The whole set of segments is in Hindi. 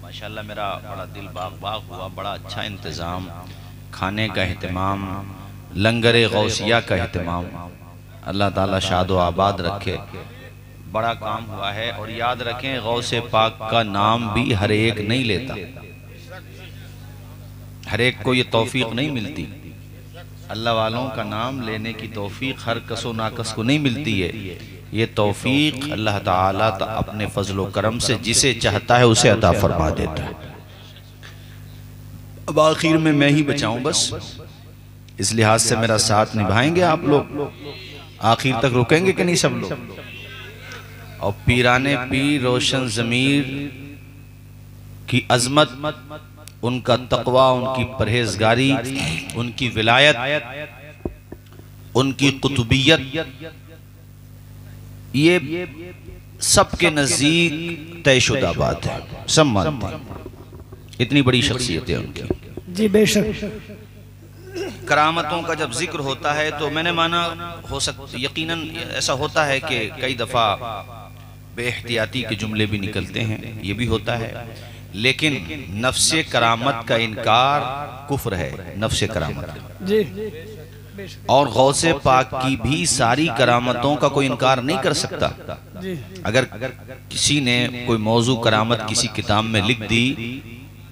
माशाल्लाह मेरा बड़ा दिल बाग हुआ, बड़ा अच्छा इंतज़ाम, खाने का एहतमाम, लंगर गौसिया का एहतमाम। अल्लाह ताला शादो आबाद रखे, बड़ा काम हुआ है। और याद रखें गौसे पाक का नाम भी हर एक नहीं लेता, हर एक को ये तौफीक नहीं मिलती। अल्लाह वालों का नाम लेने की तौफीक हर कसो नाकस को नहीं मिलती है। ये तौफीक अल्लाह ताला अपने फजलो करम से जिसे चाहता है उसे अता फरमा देता है। अब आखिर में मैं ही बचाऊं बस, इस लिहाज से मेरा साथ निभाएंगे आप लोग, आखिर तक रुकेंगे कि नहीं सब लोग। और पीराने पीर रोशन ज़मीर की अजमत, उनका तकवा, उनकी परहेजगारी, उनकी विलायत, उनकी कुतुबियत, ये सबके नजदीक तयशुदा बात है, सब मानते हैं। इतनी बड़ी शख्सियत है उनकी। जी बेशक। करामतों का जब जिक्र होता है तो मैंने माना हो सकता, यकीनन ऐसा होता है कि कई दफा बेएहतियाती के जुमले भी निकलते हैं, ये भी होता है। लेकिन नफ्से करामत का इनकार कुफ्र है, नफ्से करामत जी। और गौसे पाक की भी सारी करामतों का कोई इनकार नहीं कर सकता। अगर किसी ने कोई मौजू करामत किसी किताब में लिख दी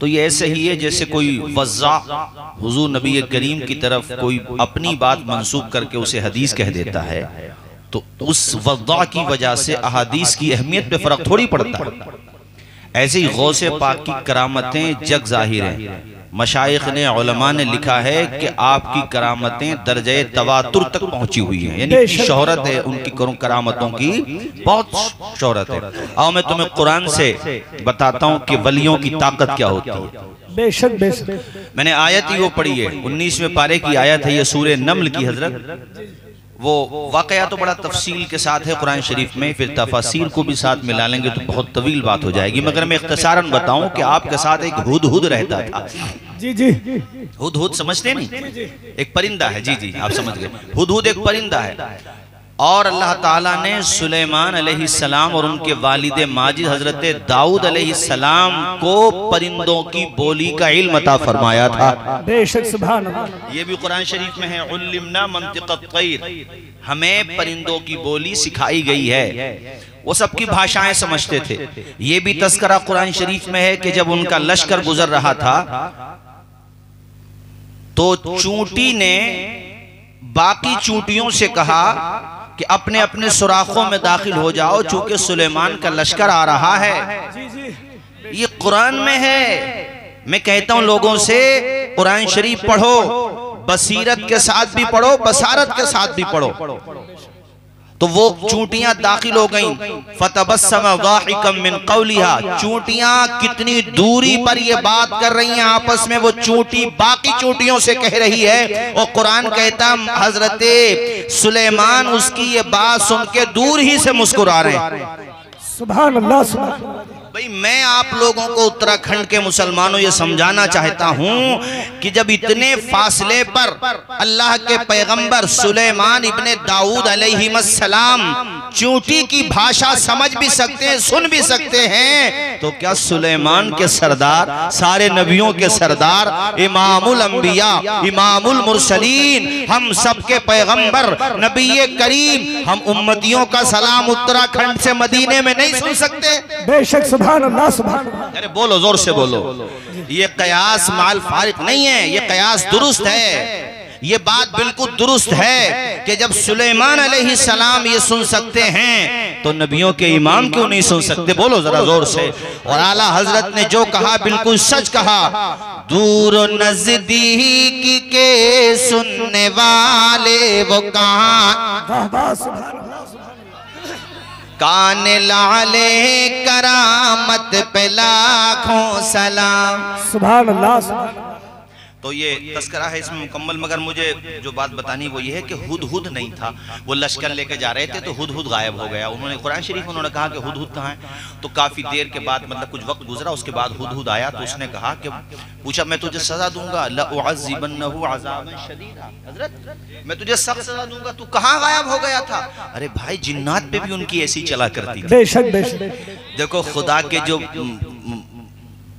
तो ये ऐसे ही है जैसे कोई वज़्ज़ा हुजूर नबी करीम की तरफ कोई अपनी बात मंसूब करके उसे हदीस कह देता है, तो उस वज़्ज़ा की वजह से अहादीस की अहमियत पे फर्क थोड़ी पड़ता है। ऐसे ही गौसे पाक की करामतें जग जाहिर हैं। मशाइख ने, उलमा ने लिखा है कि आपकी करामतें दर्जे तवातुर तक पहुंची हुई हैं, यानी शोहरत है उनकी करामतों की, बहुत शोहरत है। आओ मैं तुम्हें कुरान से बताता हूं कि वलियों की ताकत क्या होती है। बेशक बेशक। मैंने आयत ही वो पढ़ी है, 19वें पारे की आयत है, ये सूरह नम्ल की हजरत। वो वाकया तो बड़ा तफसील के साथ है कुरान शरीफ में, फिर तफसीर को भी साथ मिला लेंगे तो बहुत तवील बात हो जाएगी। मगर मैं इख्तिसारन बताऊं कि आपके साथ एक हुदहुद रहता था। जी जी। हुदहुद समझते नहीं? एक परिंदा है। जी जी, आप समझ गए। हुदहुद एक परिंदा है। और अल्लाह ताला ने सुलेमान अलैहिस्सलाम और उनके वालिद माजिद हजरत दाऊद अलैहिस्सलाम को परिंदों की बोली का इल्म अता फरमाया था। बेशक, सुभान अल्लाह। ये भी कुरान शरीफ में है, उल्लिमना मंतिक़त तैर, हमें परिंदों की बोली सिखाई गई है। वो सबकी भाषाएं समझते थे। ये भी तस्करा कुरान शरीफ में है कि जब उनका लश्कर गुजर रहा था तो चूंटी ने बाकी चूंटियों से कहा कि अपने अपने सुराखों में दाखिल हो जाओ, चूंकि सुलेमान का लश्कर आ रहा है। ये कुरान में है। मैं कहता हूं लोगों से, कुरान शरीफ पढ़ो, बसीरत के साथ भी पढ़ो, बसारत के साथ भी पढ़ो। तो वो चूंटियां दाखिल हो गईं। फतबस्सम ज़ाहिकम मिन क़ौलिहा, चूंटियां कितनी दूरी पर ये बात कर रही हैं आपस में, वो चूंटी बाकी चूंटियों से कह रही है। और कुरान कहता हजरते सुलेमान उसकी ये बात सुन के दूर ही से मुस्कुरा रहे हैं। सुभान अल्लाह, सुभान अल्लाह। भाई मैं आप लोगों को उत्तराखंड के मुसलमानों ये समझाना चाहता हूं कि जब इतने फासले पर अल्लाह के पैगंबर सुलेमान इब्ने दाऊद अलैहिस्सलाम चूंटी की भाषा समझ भी सकते हैं, सुन भी सकते हैं, तो क्या सुलेमान के सरदार, सारे नबियों के सरदार, इमामुल अंबिया, इमामुल मुरसलीन, हम सबके पैगंबर नबी करीम, हम उम्मतियों का सलाम उत्तराखंड से मदीने में नहीं सुन सकते? बेशक, सुभान अल्लाह, सुभान अल्लाह। अरे बोलो, जोर से बोलो। ये कयास माल फारिक नहीं है, ये कयास दुरुस्त है। ये बात बिल्कुल दुरुस्त है कि जब सुलेमान अलैहिस्सलाम ये सुन सकते हैं तो नबियों के इमाम क्यों नहीं सुन सकते? बोलो जरा जोर से। और आला हजरत ने जो कहा बिल्कुल सच कहा, दूर नजदीकी के सुनने वाले वो कहाँ, कान लाले करामत पे लाखों सलाम। सुभान अल्लाह। तो ये तस्करा है इसमें मुकम्मल। मगर मुझे जो बात बतानी वो ये है कि हुदहुद नहीं था। वो लश्कर लेके जा रहे थे तो हुदहुद गायब हो गया। उन्होंने कुरान शरीफ उन्होंने कहा कि हुदहुद कहाँ है, तो काफी देर के बाद, मतलब कुछ वक्त गुजरा, उसके बाद हुदहुद आया तो उसने कहा कि, पूछा मैं तुझे सजा दूंगा, लउअज़्ज़िबन्नहु अज़ाबन शदीदा, हज़रत मैं तुझे सख्त सजा दूंगा, तू कहाँ गायब हो गया था? अरे भाई जिन्नात पे भी उनकी ऐसी चला करती थी। बेशक बेशक। देखो खुदा के जो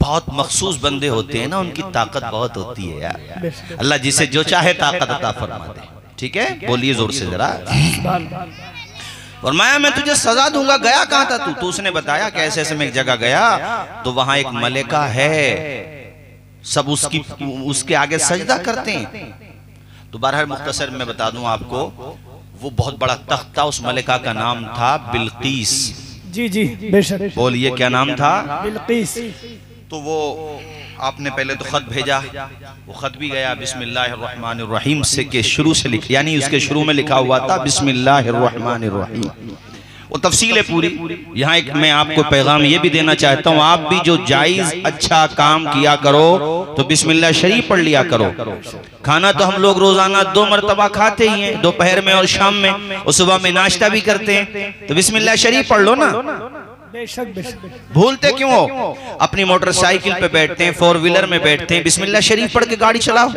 बहुत मखसूस बंदे होते हैं ना, उनकी ताकत बहुत होती है यार। अल्लाह जिसे जो चाहे ताकत अता फरमा दे। ठीक है, बोलिए जोर से जरा। फरमाया मैं तुझे सजा दूंगा। गया कहाँ था तू? तो उसने बताया कि ऐसे ऐसे मैं एक जगह गया तो वहां एक मलिका है, सब उसके आगे सजदा करते हैं। तो बहरहाल मुख्तसर में बता दूं आपको, वो बहुत बड़ा तख्त था, उस मलिका का नाम था बिल्कीस। जी जी बेशक। बोलिए क्या नाम था? बिल्कीस। तो वो आपने पहले तो खत भेजा, वो खत भी गया बिस्मिल्लाहिर्रहमानिर्रहीम से के शुरू से लिख, यानी उसके शुरू में लिखा हुआ था बिस्मिल्लाहिर्रहमानिर्रहीम। वो तफसील है पूरी। यहाँ एक मैं आपको पैगाम ये भी देना चाहता हूँ, आप भी जो जायज अच्छा काम किया करो तो बिस्मिल्लाह शरीफ पढ़ लिया करो। खाना तो हम लोग रोजाना 2 मरतबा खाते ही हैं, दोपहर में और शाम में, और सुबह में नाश्ता भी करते हैं, तो बिस्मिल्लाह शरीफ पढ़ लो ना। बेशक बेशक। भूलते क्यों हो? अपनी मोटरसाइकिल पे बैठते हैं, 4 व्हीलर में बैठते हैं, बिस्मिल्लाह शरीफ पढ़ के गाड़ी चलाओ।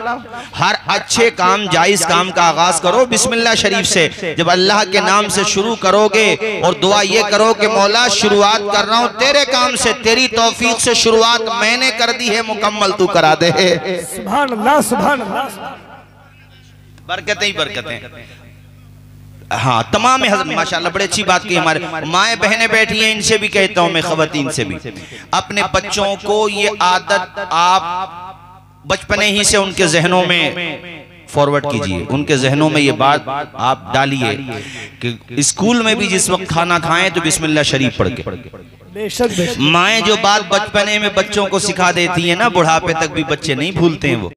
हर अच्छे काम, जायज काम का आगाज करो बिस्मिल्लाह शरीफ से। जब अल्लाह के नाम से शुरू करोगे और दुआ ये करो कि मौला शुरुआत कर रहा हूँ तेरे काम से, तेरी तौफीक से शुरुआत मैंने कर दी है, मुकम्मल तू करा दे। सुभान अल्लाह सुभान अल्लाह। बरकतें ही बरकतें। हाँ, तमाम माशाल्लाह बड़ी अच्छी बात की। हमारे माएँ बहनें बैठी हैं, इनसे भी कहता हूँ मैं, खवातीन से भी, अपने बच्चों को ये आदत आप बचपने ही से उनके जहनों में फॉरवर्ड कीजिए, उनके जहनों में ये बात आप डालिए कि स्कूल में भी जिस वक्त खाना खाएं तो बिस्मिल्लाह शरीफ पढ़ के। बेशक बेशक। माएँ जो बात बचपने में बच्चों को सिखा देती है ना, बुढ़ापे तक भी बच्चे नहीं भूलते हैं वो।